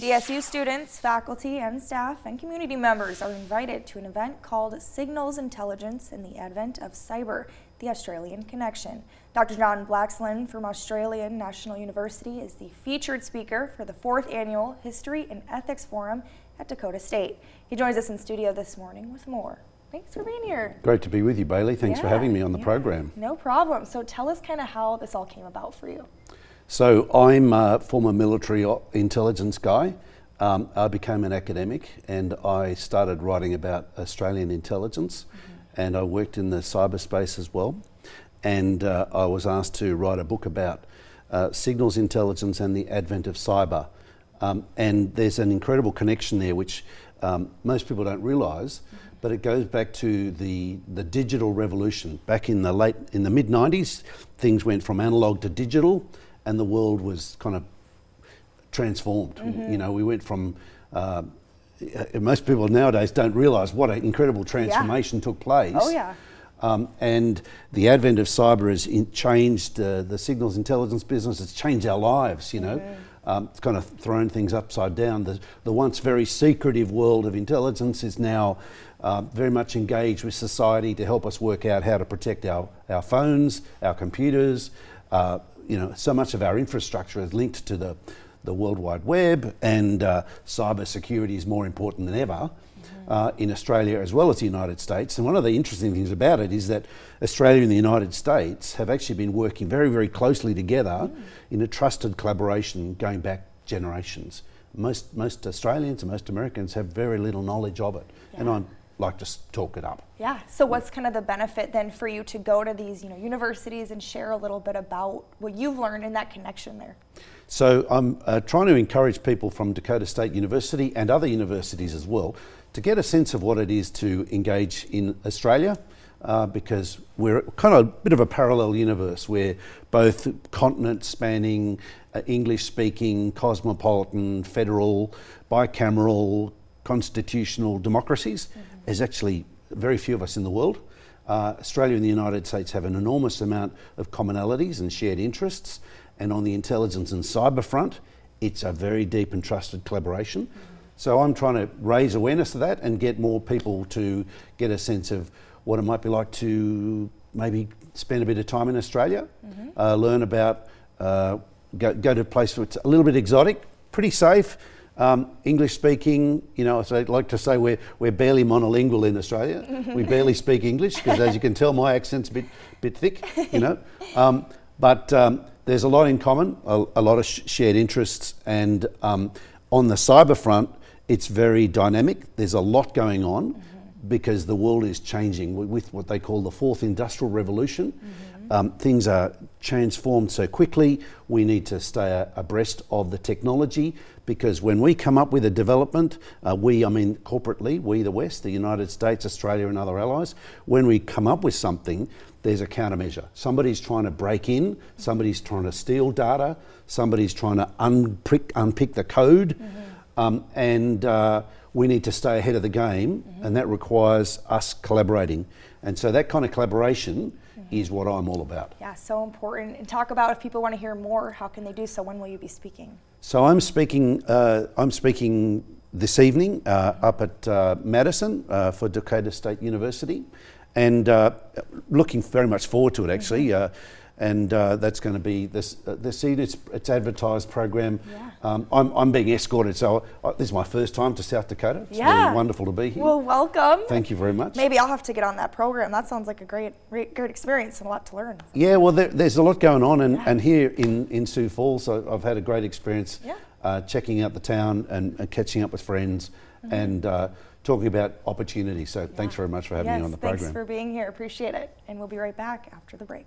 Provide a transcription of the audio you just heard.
DSU students, faculty, and staff, and community members are invited to an event called Signals Intelligence in the Advent of Cyber, the Australian Connection. Dr. John Blaxland from Australian National University is the featured speaker for the 4th Annual History and Ethics Forum at Dakota State. He joins us in studio this morning with more. Thanks for being here. Great to be with you, Bailey. Thanks for having me on the program. No problem. So tell us kind of how this all came about for you. So I'm a former military intelligence guy. I became an academic and I started writing about Australian intelligence, and I worked in the cyberspace as well. And I was asked to write a book about signals intelligence and the advent of cyber. And there's an incredible connection there which most people don't realise, but it goes back to the digital revolution. Back in the mid-90s, things went from analog to digital, and the world was kind of transformed. You know, we went from, most people nowadays don't realise what an incredible transformation took place. Oh yeah. And the advent of cyber has changed the signals intelligence business. It's changed our lives, you know. It's kind of thrown things upside down. The once very secretive world of intelligence is now very much engaged with society to help us work out how to protect our phones, our computers. You know, so much of our infrastructure is linked to the World Wide Web, and cyber security is more important than ever in Australia as well as the United States. And one of the interesting things about it is that Australia and the United States have actually been working very, very closely together in a trusted collaboration going back generations. Most Australians and most Americans have very little knowledge of it, and I'd like to talk it up. Yeah, so what's kind of the benefit then for you to go to these universities and share a little bit about what you've learned in that connection there? So I'm trying to encourage people from Dakota State University and other universities as well to get a sense of what it is to engage in Australia, because we're kind of a bit of a parallel universe. We're both continent spanning, English speaking, cosmopolitan, federal, bicameral, constitutional democracies. There's actually very few of us in the world. Australia and the United States have an enormous amount of commonalities and shared interests, and on the intelligence and cyber front, it's a very deep and trusted collaboration. So I'm trying to raise awareness of that and get more people to get a sense of what it might be like to maybe spend a bit of time in Australia, learn about, go to a place where it's a little bit exotic, pretty safe, English speaking. You know, so I'd like to say we're barely monolingual in Australia. We barely speak English because, as you can tell, my accent's a bit thick, you know. But there's a lot in common, a lot of shared interests, and on the cyber front, it's very dynamic. There's a lot going on because the world is changing with what they call the 4th Industrial Revolution. Things are transformed so quickly. We need to stay abreast of the technology, because when we come up with a development, I mean corporately, we the West, the United States, Australia and other allies, when we come up with something, there's a countermeasure. Somebody's trying to break in, somebody's trying to steal data, somebody's trying to unpick the code, and we need to stay ahead of the game, and that requires us collaborating. And so that kind of collaboration is what I'm all about. Yeah, so important. And talk about, if people want to hear more, how can they do so? When will you be speaking? So I'm speaking this evening up at Madison for Dakota State University, and looking very much forward to it actually. And that's going to be this evening. It's advertised program. I'm being escorted, so this is my first time to South Dakota. It's really wonderful to be here. Well, welcome. Thank you very much. Maybe I'll have to get on that program. That sounds like a great experience and a lot to learn. Yeah, well, there's a lot going on, and here in Sioux Falls, I've had a great experience checking out the town and catching up with friends and talking about opportunities. So thanks very much for having me on the program. Thanks for being here. Appreciate it. And we'll be right back after the break.